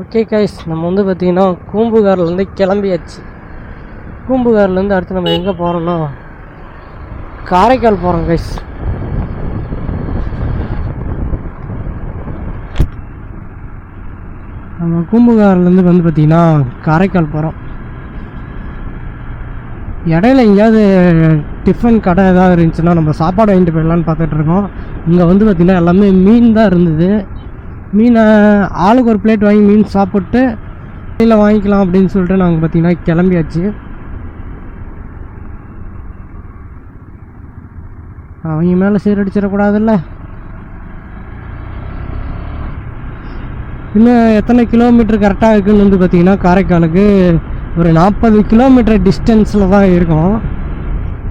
Okay guys, நம்ம வந்து பார்த்திங்கன்னா பூம்புகார்லேருந்து கிளம்பியாச்சு. பூம்புகார்லேருந்து அடுத்து நம்ம எங்கே போகிறோன்னா காரைக்கால் போகிறோம் கைஸ். நம்ம பூம்புகார்லேருந்து வந்து பார்த்திங்கன்னா காரைக்கால் போகிறோம். இடையில எங்கேயாவது டிஃபன் கடை ஏதாவது இருந்துச்சுன்னா நம்ம சாப்பாடு வாங்கிட்டு போயிடலான்னு பார்த்துட்ருக்கோம். இங்கே வந்து பார்த்திங்கன்னா எல்லாமே மீன் தான் இருந்தது. மீனை ஆளுக்கு ஒரு பிளேட் வாங்கி மீன் சாப்பிட்டு இல்லை வாங்கிக்கலாம் அப்படின்னு சொல்லிட்டு நாங்கள் பார்த்திங்கன்னா கிளம்பியாச்சு. அவங்க மேலே சீரடிச்சிடக்கூடாதுல்ல. இன்னும் எத்தனை கிலோமீட்டர் கரெக்டாக இருக்குதுன்னு வந்து பார்த்திங்கன்னா காரைக்காலுக்கு ஒரு 40 கிலோமீட்டர் டிஸ்டன்ஸில் தான் இருக்கும்.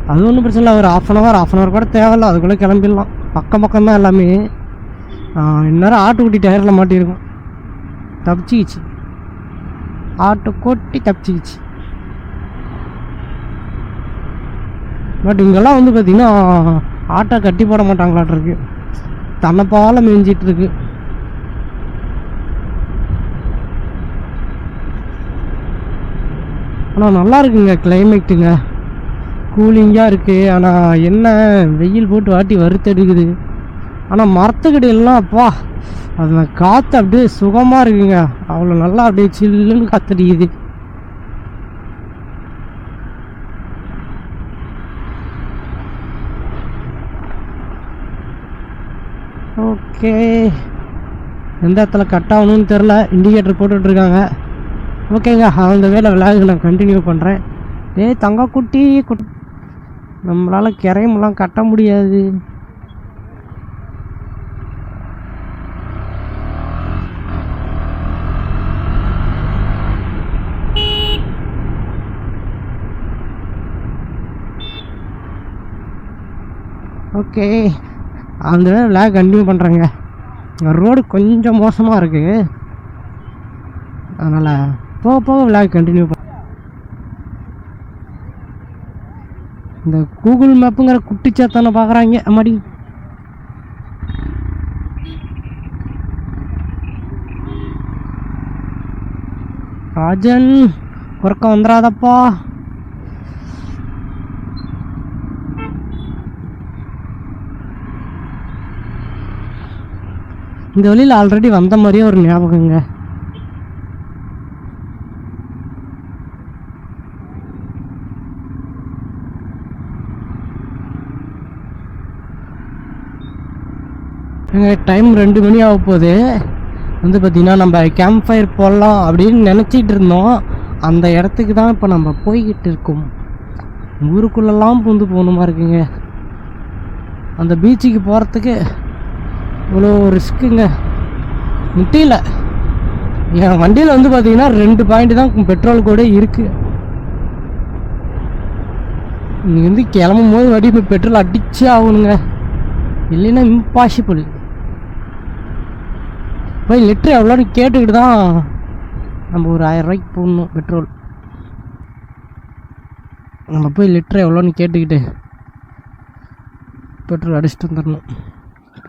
அது ஒன்றும் பிரச்சனை இல்லை. ஒரு ஆஃப் அன் ஹவர் கூட தேவையில்ல, அதுக்குள்ளே கிளம்பிடலாம். பக்கம் தான் எல்லாமே. இந்நேரம் ஆட்டுக்குட்டி டயரில் மாட்டியிருக்கும். தப்பிச்சிக்கிச்சு, ஆட்டுக்குட்டி தப்பிச்சிக்கிச்சு. பட் இங்கெல்லாம் வந்து பார்த்திங்கன்னா ஆட்டை கட்டி போட மாட்டாங்களாட்டிருக்கு. தன்னைப்பால் மேய்ஞ்சிட்ருக்கு. ஆனால் நல்லா இருக்குங்க கிளைமேட்டுங்க, கூலிங்காக இருக்குது. ஆனால் என்ன வெயில் போட்டு வாட்டி வறுத்தெடுக்குது. ஆனால் மரத்துக்கடியெல்லாம் அப்பா அது காற்று அப்படியே சுகமாக இருக்குங்க. அவ்வளோ நல்லா அப்படியே சில்லுன்னு காற்றடிக்குது. ஓகே, எந்த இடத்துல கட் ஆகணும்னு தெரில. இண்டிகேட்டர் போட்டுட்ருக்காங்க. ஓகேங்க, அந்த வேலை விளையாடுங்க, நான் கண்டினியூ பண்ணுறேன். தங்க குட்டி நம்மளால் கிரையமெல்லாம் கட்ட முடியாது. ஓகே, அந்த விளையாட கண்டினியூ பண்ணுறேங்க. ரோடு கொஞ்சம் மோசமாக இருக்குது, அதனால் போக விளையாட கண்டினியூ பண்ண. இந்த கூகுள் மேப்புங்கிற குட்டிச்சாத்தானே பார்க்குறாங்க அம்மாடி. ராஜன் குறுக்க வந்துடாதப்பா. இந்த வழியில் ஆல்ரெடி வந்த மாதிரியே ஒரு ஞாபகங்க. டைம் 2 மணி ஆக போகுது. வந்து பார்த்திங்கன்னா நம்ம கேம்ப் ஃபயர் போடலாம் அப்படின்னு நினச்சிட்டு இருந்தோம். அந்த இடத்துக்கு தான் இப்போ நம்ம போய்கிட்டு இருக்கோம். ஊருக்குள்ளெல்லாம் பூந்து போகணுமா இருக்குங்க. அந்த பீச்சுக்கு போகிறதுக்கு இவ்வளோ ரிஸ்க்குங்க. முட்டியில் என் வண்டியில் வந்து பார்த்திங்கன்னா 2 பாயிண்ட் தான் பெட்ரோல் கூட இருக்குது. நீங்கள் வந்து கிளம்பும் போது வண்டி இப்போ பெட்ரோல் அடிச்சே ஆகணுங்க, இல்லைன்னா இம்பாசிபிள். போய் லிட்டர் எவ்வளோன்னு கேட்டுக்கிட்டு தான் நம்ம ஒரு 1000 ரூபாய்க்கு போடணும் பெட்ரோல். நம்ம போய் லிட்டர் எவ்வளோன்னு கேட்டுக்கிட்டு பெட்ரோல் அடிச்சுட்டு வந்துடணும்.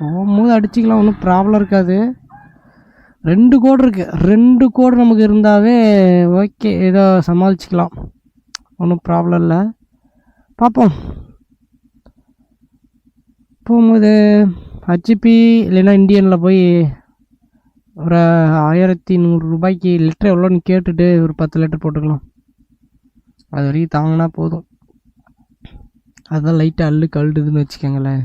போகும்போது அடிச்சிக்கலாம், ஒன்றும் ப்ராப்ளம் இருக்காது. 2 கோடு இருக்குது. 2 கோடு நமக்கு இருந்தாவே ஓகே, ஏதோ சமாளிச்சிக்கலாம், ஒன்றும் ப்ராப்ளம் இல்லை. பார்ப்போம். போகும்போது ஹச்பி இல்லைன்னா இந்தியனில் போய் ஒரு 1100 ரூபாய்க்கு லிட்டர் எவ்வளோன்னு கேட்டுட்டு ஒரு 10 லிட்டர் போட்டுக்கலாம். அது வரைக்கும் தாங்கினா போதும். அதுதான் லைட்டாக அள்ளுதுன்னு வச்சுக்கோங்களேன்.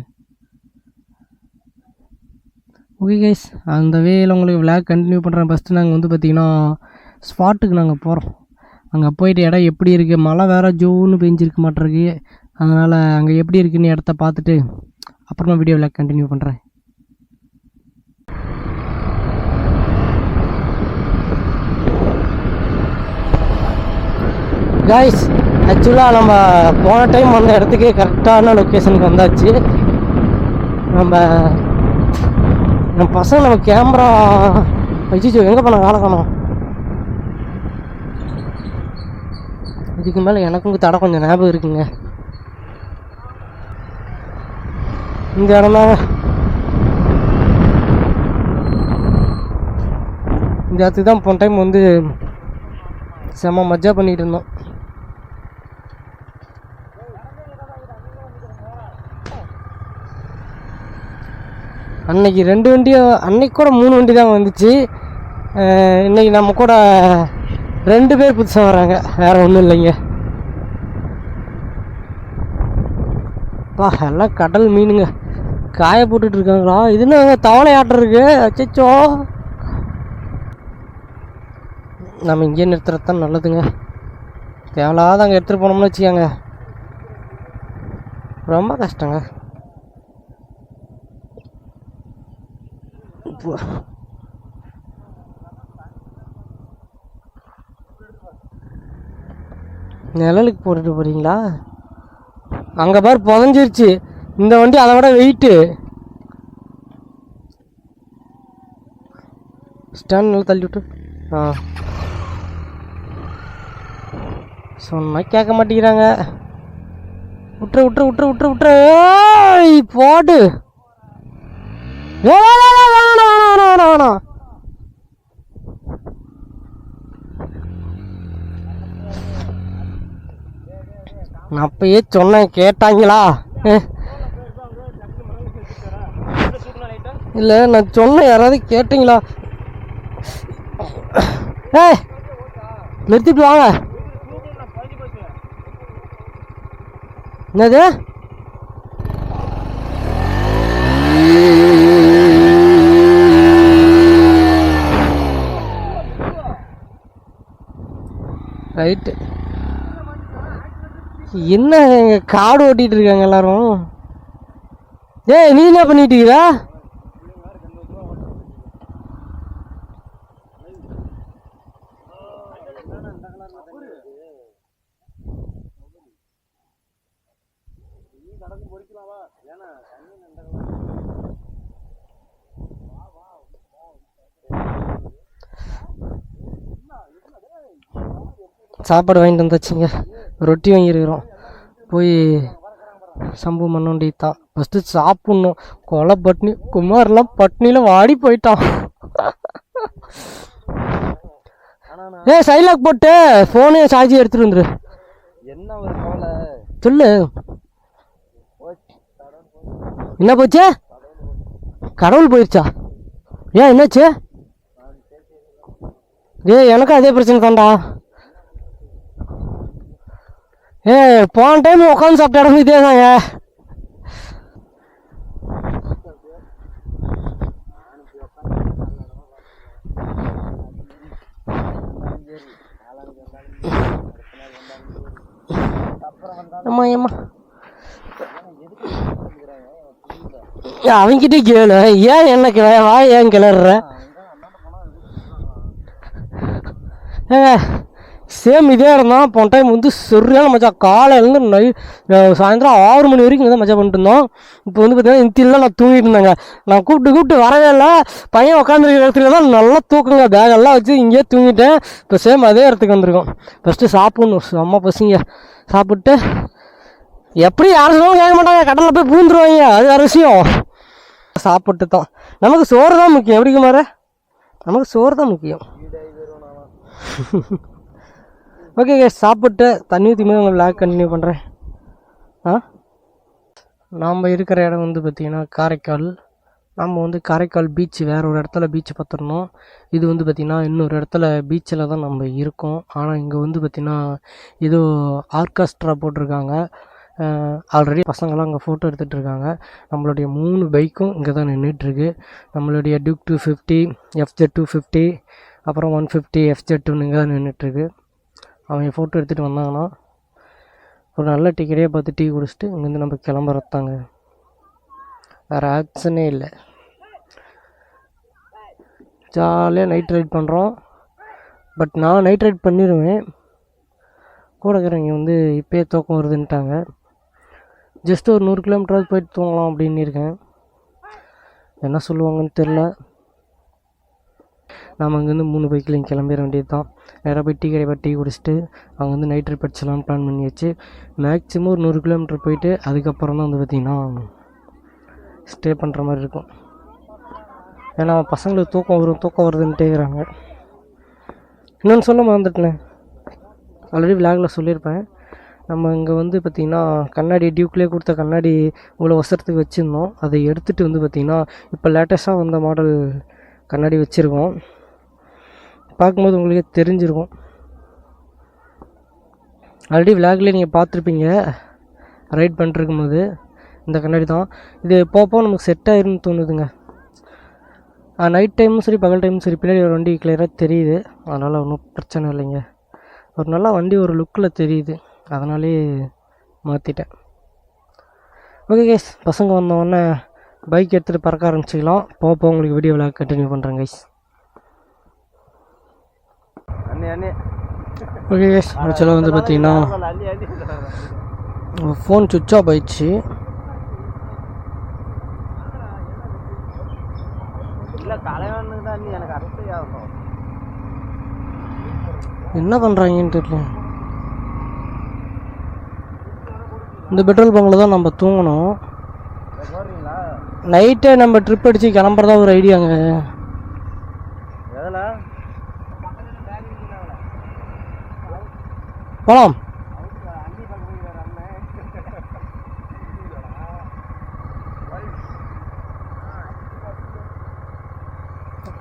ஓகே கைஸ், அந்த வேயில் உங்களுக்கு விளையாட கண்டினியூ பண்ணுறேன். ஃபஸ்ட்டு நாங்கள் வந்து பார்த்திங்கன்னா ஸ்பாட்டுக்கு நாங்கள் போகிறோம். அங்கே போயிட்டு இடம் எப்படி இருக்குது, மழை வேறு ஜோன்னு பெஞ்சிருக்க மாட்டிருக்கு. அதனால் அங்கே எப்படி இருக்குன்னு இடத்த பார்த்துட்டு அப்புறமா வீடியோவில் கண்டினியூ பண்ணுறேன். காய்ஸ், ஆக்சுவலாக நம்ம போன டைம் வந்த இடத்துக்கே கரெக்டான லொக்கேஷனுக்கு வந்தாச்சு. நம்ம பசங்க நம்ம கேமரா வச்சு எங்கே போன வேலை காணோம். இதுக்கு மேலே எனக்கும் தடை கொஞ்சம் ஞாபகம் இருக்குங்க. இந்த இடம் தாங்க, இந்த இடத்துக்கு தான் போன டைம் வந்து செம்ம மஜா பண்ணிகிட்டு இருந்தோம். அன்னைக்கு 2 வண்டியும், அன்னைக்கு கூட 3 வண்டி தான் வந்துச்சு. இன்றைக்கி நம்ம கூட 2 பேர் புதுசாக வராங்க, வேறு ஒன்றும் இல்லைங்க. எல்லாம் கடல் மீனுங்க, காய போட்டுட்ருக்காங்களா? இதுன்னு தவளை ஆட்டம் இருக்கு. அச்சோ, நம்ம இங்கே நிறுத்துறது தான் நல்லதுங்க. தேவையில்லாத அங்கே எடுத்துகிட்டு போனோம்னு வச்சுக்கோங்க, ரொம்ப கஷ்டங்க. நிழலுக்கு போட்டுட்டு போகிறீங்களா? அங்கே பாரு புதஞ்சிருச்சு. இந்த வண்டி அதை விட வெயிட்டு. ஸ்டாண்ட் நல்லா தள்ளி விட்டு. சொன்னா கேட்க மாட்டேங்கிறாங்க. விட்டுரு விட்டுரு விட்டுரு விட்டுரு விட்டுரு போடு. வேணாம், நான் அப்பயே சொன்னேன், கேட்டாங்களா? இல்லை, நான் சொன்னேன், யாராவது கேட்டீங்களா? நிறுத்திட்டு வாங்க. என்னது? ரைட்டு. என்ன காடு ஓட்டிகிட்டு இருக்காங்க எல்லாரும். நீ என்ன பண்ணிட்டு இருக்கிற? சாப்பாடு வாங்கிட்டு வந்தாச்சுங்க, ரொட்டி வாங்கியிருக்கிறோம். போய் சம்பு மண்ணோண்டி தான் ஃபஸ்ட்டு சாப்பிட்ணும். கொலை பட்னி, குமார்லாம் பட்னியில் வாடி போயிட்டான். சைலாக் போட்டு ஃபோனு சார்ஜ் எடுத்துகிட்டு வந்துரு. என்ன ஒரு கவலை சொல்லு. என்ன போச்சு? கடவுள் போயிடுச்சா? என்னாச்சு? எனக்கும் அதே பிரச்சனை தான்டா. போன டைம் உட்காந்து சாப்பிட்ட இடம் இதே தாங்க. அவங்கிட்டே கேளு, ஏன் என்ன வா, ஏன் கிளற? சேம் இதே இருந்தால் போன டைம் வந்து சரியான மஜா. காலையிலேருந்து சாயந்தரம் 6 மணி வரைக்கும் தான் மஜா பண்ணிட்டு இருந்தோம். இப்போ வந்து பார்த்தீங்கன்னா இன்த்திலாம் நான் தூங்கிட்டு இருந்தேங்க. நான் கூப்பிட்டு வரவே இல்லை. பையன் உட்காந்துருக்கிற இடத்துல தான் நல்லா தூக்குங்க, பேகெல்லாம் வச்சு இங்கேயே தூங்கிட்டேன். இப்போ சேம் அதே இடத்துக்கு வந்திருக்கோம். ஃபஸ்ட்டு சாப்பிட்ணும், அம்மா பசிங்க. சாப்பிட்டு எப்படி யாரும் சொன்னாலும் கேட்க மாட்டாங்க, கடலில் போய் பூந்துருவாங்க, அது வேறு விஷயம். சாப்பிட்டு தான் நமக்கு சோறு தான் முக்கியம். எப்படி குமார? நமக்கு சோறு தான் முக்கியம். ஓகே, சாப்பிட்டு தண்ணி ஊற்றி மேலே உங்கள் விளாக் கண்டினியூ பண்ணுறேன். நாம் இருக்கிற இடம் வந்து பார்த்திங்கன்னா காரைக்கால். நம்ம வந்து காரைக்கால் பீச், வேறு ஒரு இடத்துல பீச் பார்த்துருந்தோம். இது வந்து பார்த்திங்கன்னா இன்னொரு இடத்துல பீச்சில் தான் நம்ம இருக்கோம். ஆனால் இங்கே வந்து பார்த்திங்கன்னா ஏதோ ஆர்கெஸ்ட்ரா போட்டிருக்காங்க. ஆல்ரெடி பசங்களாம் அங்கே ஃபோட்டோ எடுத்துகிட்டு இருக்காங்க. நம்மளுடைய 3 பைக்கும் இங்கே தான் நின்றுட்டுருக்கு. நம்மளுடைய டியூக் 250, FZ 250, அப்புறம் 150 FZ2 இங்கே தான் நின்றுட்டுருக்கு. அவங்க ஃபோட்டோ எடுத்துகிட்டு வந்தாங்கன்னா ஒரு நல்ல டிக்கெட்டே பார்த்து டீ குடிச்சிட்டு இங்கேருந்து நம்ம கிளம்புறதாங்க. வேறு ஆக்ஷனே இல்லை. ஜாலியாக நைட் ரைட் பண்ணுறோம். பட் நான் நைட் ரைட் பண்ணிடுவேன். கூட இருக்கிறவங்க வந்து இப்போயே தூக்கம் வருதுன்ட்டாங்க. ஜஸ்ட் ஒரு 100 கிலோமீட்டராவது போயிட்டு தூங்கலாம் அப்படின்னு இருக்கேன். என்ன சொல்லுவாங்கன்னு தெரில. நாம் அங்கேருந்து 3 பைக்கில் கிளம்பிட வேண்டியது தான். நேராக போய் டீ கடை டீ குடிச்சிட்டு அங்கேருந்து நைட் ரைட் படிச்சலாம்னு பிளான் பண்ணியாச்சு. மேக்ஸிமம் ஒரு 100 கிலோமீட்டர் போயிட்டு அதுக்கப்புறம் தான் வந்து பார்த்திங்கன்னா ஸ்டே பண்ணுற மாதிரி இருக்கும். ஏன்னா பசங்களுக்கு தூக்கம் வருதுன்ட்டே இருக்கிறாங்க. இன்னொன்று சொல்ல மறந்துட்டேன், ஆல்ரெடி விளாகில் சொல்லியிருப்பேன். நம்ம இங்கே வந்து பார்த்திங்கன்னா கண்ணாடி டியூக்லேயே கொடுத்த கண்ணாடி இவ்வளோ வருஷத்துக்கு வச்சுருந்தோம். அதை எடுத்துகிட்டு வந்து பார்த்திங்கன்னா இப்போ லேட்டஸ்ட்டாக வந்த மாடல் கண்ணாடி வச்சுருக்கோம். பார்க்கும்போது உங்களுக்கே தெரிஞ்சிருக்கும். ஆல்ரெடி விளாக்லேயே நீங்கள் பார்த்துருப்பீங்க ரைட் பண்ணிருக்கும் போது. இந்த கண்ணாடி தான் இது போப்போ நமக்கு செட் ஆயிருன்னு தோணுதுங்க. நைட் டைமும் சரி பகல் டைமும் சரி பின்னாடி ஒரு வண்டி கிளியராக தெரியுது. அதனால் ஒன்றும் பிரச்சனை இல்லைங்க. ஒரு நல்ல வண்டி ஒரு லுக்கில் தெரியுது, அதனாலே மாற்றிட்டேன். ஓகே கைஸ், பசங்க வந்தோடனே பைக் எடுத்துகிட்டு பறக்க ஆரம்பிச்சிக்கலாம். போப்போ உங்களுக்கு வீடியோ விளாக் கண்டினியூ பண்ணுறேன் கைஸ். ஓகே கைஸ், ஆக்சுவலாக வந்து பார்த்தீங்கன்னா ஃபோன் சுவிட்ச் ஆஃப் ஆயிடுச்சு. என்ன பண்ணுறாங்கன்னு தெரியல. இந்த பெட்ரோல் பங்கில் தான் நம்ம தூங்கணும். நைட்டே நம்ம ட்ரிப் அடித்து கிளம்புறதா ஒரு ஐடியாங்க. போலாம்.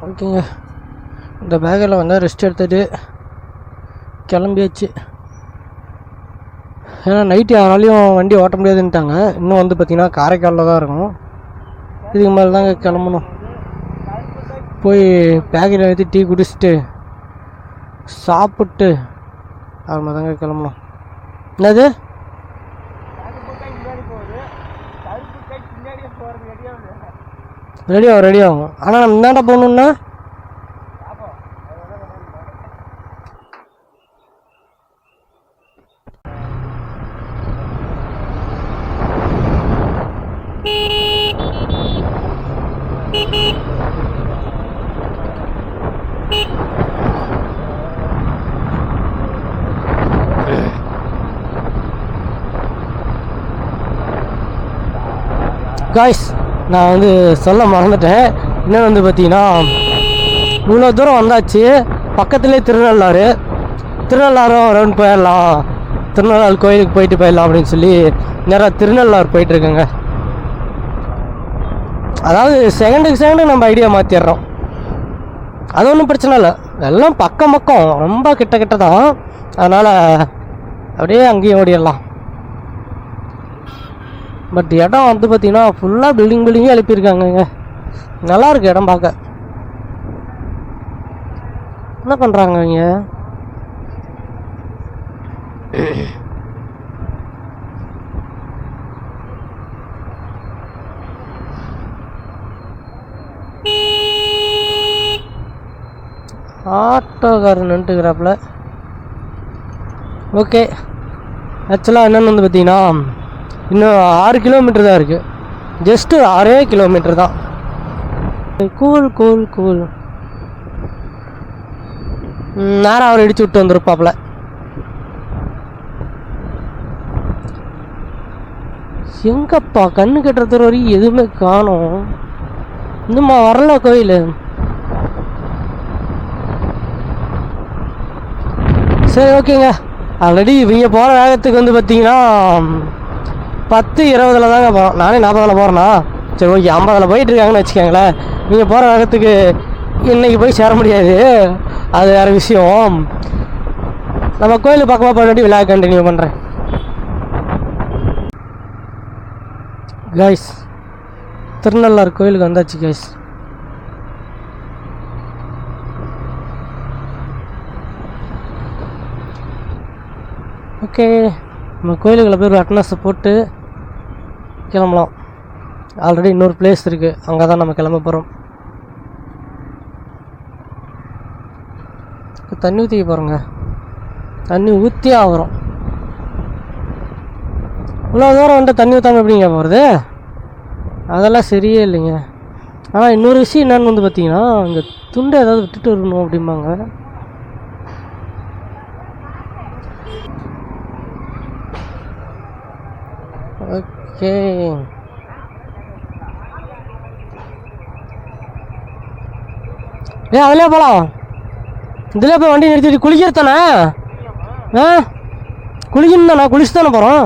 ஓகேங்க, இந்த பேக்கில் வந்து ரெஸ்ட் எடுத்துகிட்டு கிளம்பியாச்சு. ஏன்னா நைட்டு யாராலையும் வண்டி ஓட்ட முடியாதுன்ட்டாங்க. இன்னும் வந்து பார்த்திங்கன்னா காரைக்காலில் தான் இருக்கும். இதுக்கு மேலே தாங்க கிளம்பணும். போய் பேக்கில் எடுத்து டீ குடிச்சிட்டு சாப்பிட்டு அது மாதிரி தாங்க கிளம்பணும். என்னது ரெடியாகும். ஆனால் நம்ம இந்தாண்ட போகணுன்னா காய்ஸ், நான் வந்து சொல்ல மறந்துட்டேன். இன்னும் வந்து பார்த்தீங்கன்னா இவ்வளோ தூரம் வந்தாச்சு. பக்கத்துலேயே திருநள்ளாறும் ரவுண்ட் போயிடலாம், திருநள்ளாறு கோயிலுக்கு போயிட்டு போயிடலாம் அப்படின்னு சொல்லி நேராக திருநள்ளாறு போயிட்டுருக்கேங்க. அதாவது செகண்டுக்கு நம்ம ஐடியா மாற்றிடுறோம். அது ஒன்றும் பிரச்சனை இல்லை, எல்லாம் பக்கம் ரொம்ப கிட்ட தான். அதனால் அப்படியே அங்கேயும் ஓடிடலாம். பட் இடம் வந்து பார்த்திங்கன்னா ஃபுல்லாக பில்டிங்கே எழுப்பியிருக்காங்கங்க. நல்லாயிருக்கு இடம் பார்க்க. என்ன பண்ணுறாங்க இங்கே? ஆட்டோக்காரன் நின்றுக்கிறாப்புல. ஓகே, ஆக்சுவலாக என்னென்னு வந்து பார்த்தீங்கன்னா இன்னும் 6 கிலோமீட்டர் தான் இருக்குது. ஜஸ்ட்டு 6 கிலோமீட்டர் தான். கூல் நேரம் அவர் இடிச்சு விட்டு வந்துருப்பாப்புல. எங்கப்பா கண்ணு கட்டுறது வரைக்கும் எதுவுமே காணோம். இன்னும்மா வரல கோயில். சரி ஓகேங்க, ஆல்ரெடி இவங்க போகிற வேகத்துக்கு வந்து பார்த்தீங்கன்னா 10:20 தாங்க போகிறோம். நானே 40 போகிறேன்னா. சரி ஓகே, 50 போயிட்டுருக்காங்கன்னு வச்சுக்கோங்களேன். நீங்கள் போகிற வேகத்துக்கு இன்றைக்கி போய் சேர முடியாது, அது வேறு விஷயம். நம்ம கோயிலுக்கு பக்கமாக போய் விழா கண்டினியூ பண்ணுறேன். கைஸ், திருநள்ளாறு கோயிலுக்கு வந்தாச்சு கைஸ். ஓகே, நம்ம கோயிலுக்குள்ள போய் ஒரு அட்டனஸை போட்டு கிளம்பலாம். ஆல்ரெடி இன்னொரு பிளேஸ் இருக்குது, அங்கே தான் நம்ம கிளம்ப போகிறோம். தண்ணி ஊற்றிக்க போகிறோங்க, தண்ணி ஊற்றியே ஆகிறோம். இவ்வளோ தூரம் வந்துட்டு தண்ணி ஊற்றாமல் எப்படிங்க போகிறது? அதெல்லாம் சரியே இல்லைங்க. ஆனால் இன்னொரு விஷயம் என்னென்னு வந்து பார்த்தீங்கன்னா, அங்கே துண்டை ஏதாவது விட்டுட்டு வரணும் அப்படிம்பாங்க. ஓகே, அதிலே போகலாம். இதில் போய் வண்டி நிறுத்திட்டு குளிக்கிறதானே? குளிக்கணும் தானே, குளிச்சு தானே போகிறோம்.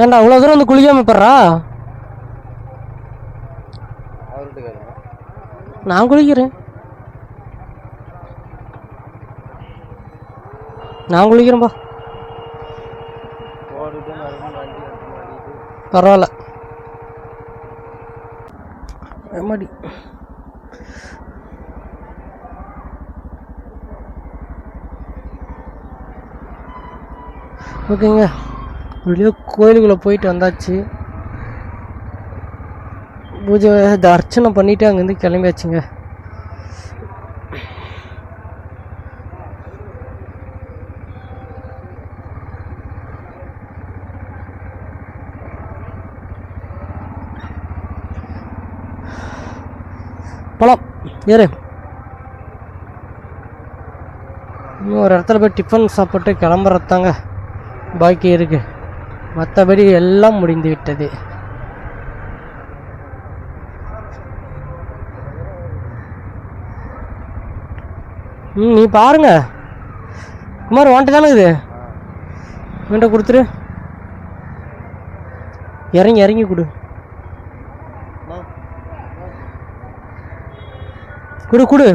ஏன்டா அவ்வளோ தூரம் வந்து குளிக்காம போடுறா? நான் குளிக்கிறேன், நான் குளிக்கிறேன்பா, பரவாயில்ல. மாடி ஓகேங்க, வெளியே கோயிலுக்குள்ளே போயிட்டு வந்தாச்சு. பூஜை அர்ச்சனை பண்ணிவிட்டு அங்கேருந்து கிளம்பியாச்சுங்க. போலாம், ஏறு. இன்னும் ஒரு இடத்துல போய் டிஃபன் சாப்பிட்டு கிளம்புறதாங்க பாக்கி இருக்கு, மற்றபடி எல்லாம் முடிந்து விட்டது. நீ பாருங்க குமார், வாண்ட்டு தானே இது வேண்ட கொடுத்துரு, இறங்கி இறங்கி கொடு கொடு கொடு.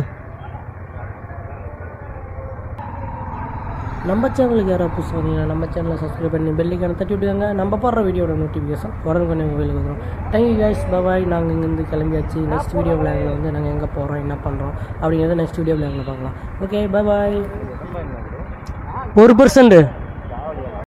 நம்ம சேனலுக்கு யாராவது புதுசு பார்த்தீங்கன்னா நம்ம சேனலை சப்ஸ்கிரைப் பண்ணி பெல்லைக்கான தட்டி விட்டுக்காங்க. நம்ம போடுற வீடியோட நோட்டிஃபிகேஷன் உடனே கொஞ்சம் மொபைலுக்கு வரும். தேங்க்யூ கைஸ், பாய். நாங்கள் இங்கேருந்து கிளம்பியாச்சு. நெக்ஸ்ட் வீடியோ விளாகில் வந்து நாங்கள் எங்கே போகிறோம், என்ன பண்ணுறோம் அப்படிங்கிறத நெக்ஸ்ட் வீடியோ விளாகில் பார்க்கலாம். ஓகே, பாய். 1%